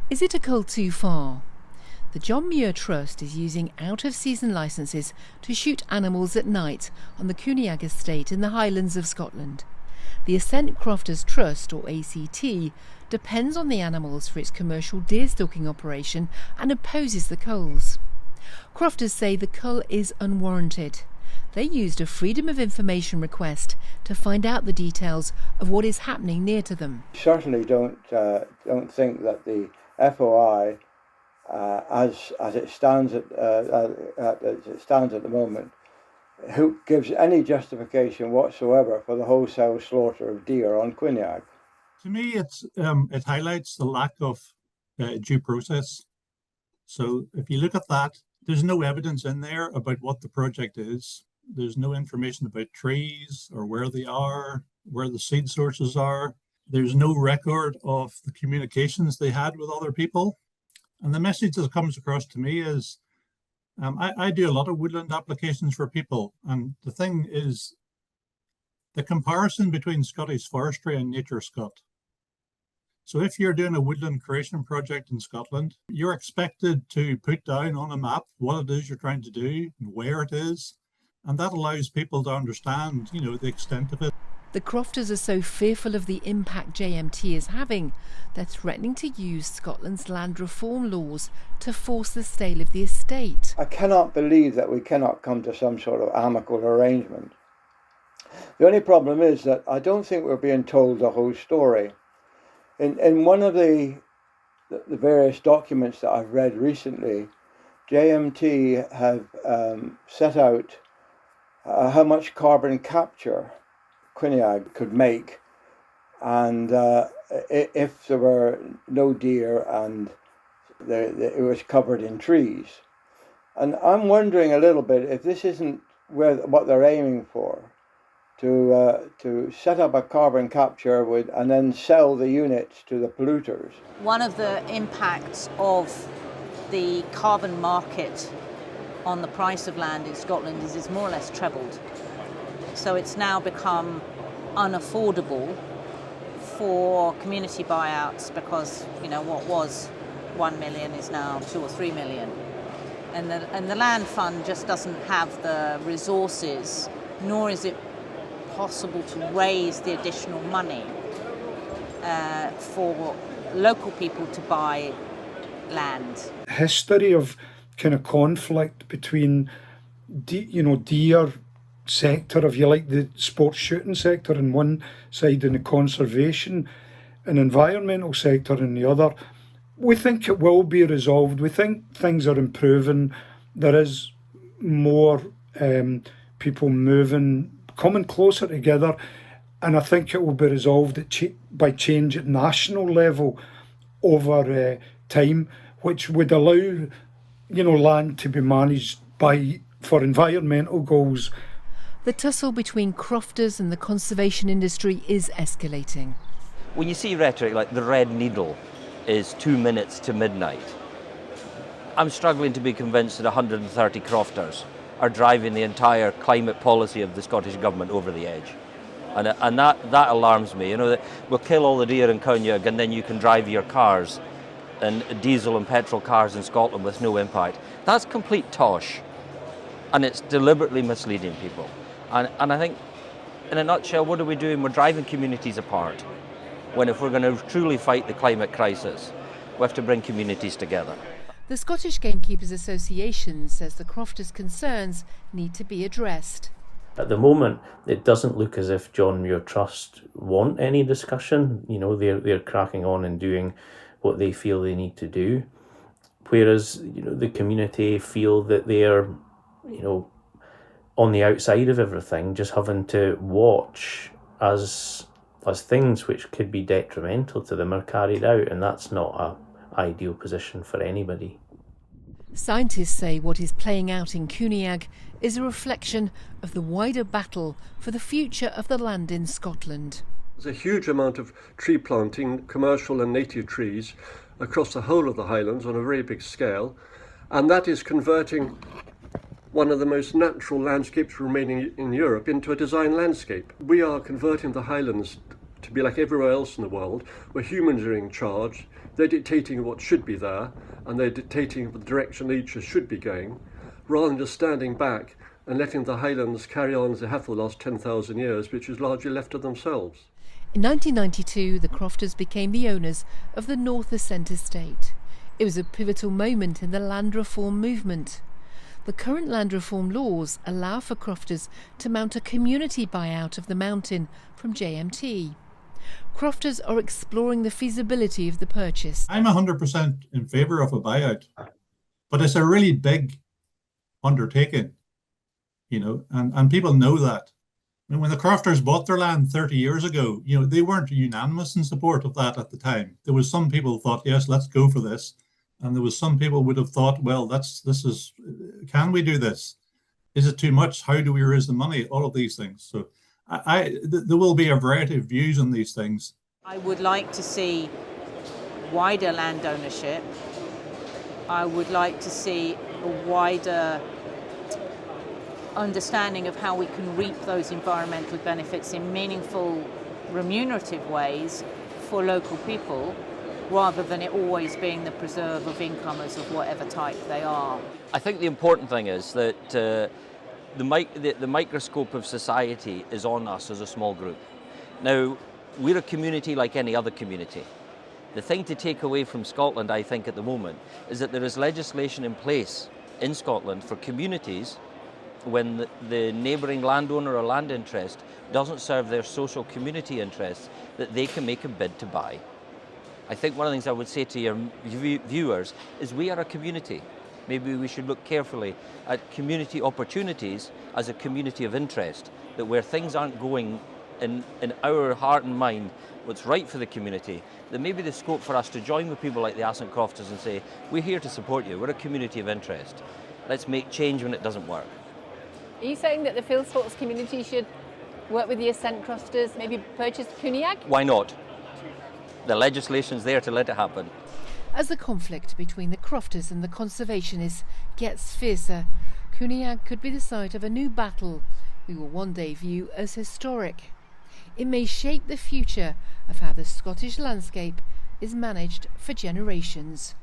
Is it a cull too far? The John Muir Trust is using out-of-season licences to shoot animals at night on the Quinag estate in the Highlands of Scotland. The Ascent Crofters Trust, or ACT, depends on the animals for its commercial deer stalking operation and opposes the culls. Crofters say the cull is unwarranted. They used a Freedom of Information request to find out the details of what is happening near to them. Certainly don't think that the FOI, as it stands at the moment, who gives any justification whatsoever for the wholesale slaughter of deer on Quinag. To me, it highlights the lack of due process. So if you look at that, there's no evidence in there about what the project is. There's no information about trees or where they are, where the seed sources are. There's no record of the communications they had with other people. And the message that comes across to me is, I do a lot of woodland applications for people. And the thing is, the comparison between Scottish Forestry and Nature Scot. So if you're doing a woodland creation project in Scotland, you're expected to put down on a map what it is you're trying to do and where it is. And that allows people to understand, the extent of it. The crofters are so fearful of the impact JMT is having, they're threatening to use Scotland's land reform laws to force the sale of the estate. I cannot believe that we cannot come to some sort of amicable arrangement. The only problem is that I don't think we're being told the whole story. In one of the various documents that I've read recently, JMT have set out how much carbon capture Quinag could make, and if there were no deer and it was covered in trees. And I'm wondering a little bit if this isn't what they're aiming for, to set up a carbon capture and then sell the units to the polluters. One of the impacts of the carbon market on the price of land in Scotland is it's more or less trebled. So it's now become unaffordable for community buyouts because, what was 1 million is now 2 or 3 million. And the land fund just doesn't have the resources, nor is it possible to raise the additional money for local people to buy land. History of kind of conflict between, deer sector, if you like, the sports shooting sector on one side and the conservation and environmental sector on the other. We think it will be resolved. We think things are improving. There is more people coming closer together, and I think it will be resolved by change at national level over time, which would allow land to be managed for environmental goals. The tussle between crofters and the conservation industry is escalating. When you see rhetoric like the red needle is 2 minutes to midnight, I'm struggling to be convinced that 130 crofters are driving the entire climate policy of the Scottish Government over the edge. And that alarms me. We'll kill all the deer in Quinag and then you can drive your cars and diesel and petrol cars in Scotland with no impact. That's complete tosh, and it's deliberately misleading people. And I think, in a nutshell, what are we doing? We're driving communities apart, when if we're going to truly fight the climate crisis, we have to bring communities together. The Scottish Gamekeepers Association says the crofters' concerns need to be addressed. At the moment, it doesn't look as if John Muir Trust want any discussion. They're cracking on and doing what they feel they need to do, whereas the community feel that they're on the outside of everything, just having to watch as things which could be detrimental to them are carried out, and that's not an ideal position for anybody. Scientists say what is playing out in Quinag is a reflection of the wider battle for the future of the land in Scotland. There's a huge amount of tree planting, commercial and native trees, across the whole of the Highlands on a very big scale, and that is converting one of the most natural landscapes remaining in Europe into a design landscape. We are converting the Highlands to be like everywhere else in the world, where humans are in charge. They're dictating what should be there, and they're dictating the direction nature should be going, rather than just standing back and letting the Highlands carry on as they have for the last 10,000 years, which is largely left to themselves. In 1992, the Crofters became the owners of the North Ascent estate. It was a pivotal moment in the land reform movement. The current land reform laws allow for crofters to mount a community buyout of the mountain from JMT. Crofters are exploring the feasibility of the purchase. I'm 100% in favour of a buyout, but it's a really big undertaking, you know, and people know that. I mean, when the crofters bought their land 30 years ago, you know, they weren't unanimous in support of that at the time. There was some people who thought, yes, let's go for this. And there was some people would have thought, well, can we do this? Is it too much? How do we raise the money? All of these things. So there will be a variety of views on these things. I would like to see wider land ownership. I would like to see a wider understanding of how we can reap those environmental benefits in meaningful, remunerative ways for local people, rather than it always being the preserve of incomers of whatever type they are. I think the important thing is that the microscope of society is on us as a small group. Now, we're a community like any other community. The thing to take away from Scotland, I think, at the moment, is that there is legislation in place in Scotland for communities when the neighbouring landowner or land interest doesn't serve their social community interests, that they can make a bid to buy. I think one of the things I would say to your viewers is we are a community. Maybe we should look carefully at community opportunities as a community of interest, that where things aren't going in our heart and mind what's right for the community, there may be the scope for us to join with people like the Ascent Crofters and say, we're here to support you, we're a community of interest. Let's make change when it doesn't work. Are you saying that the Fieldsports community should work with the Ascent Crofters, maybe purchase Quinag? Why not? The legislation's there to let it happen. As the conflict between the crofters and the conservationists gets fiercer, Quinag could be the site of a new battle we will one day view as historic. It may shape the future of how the Scottish landscape is managed for generations.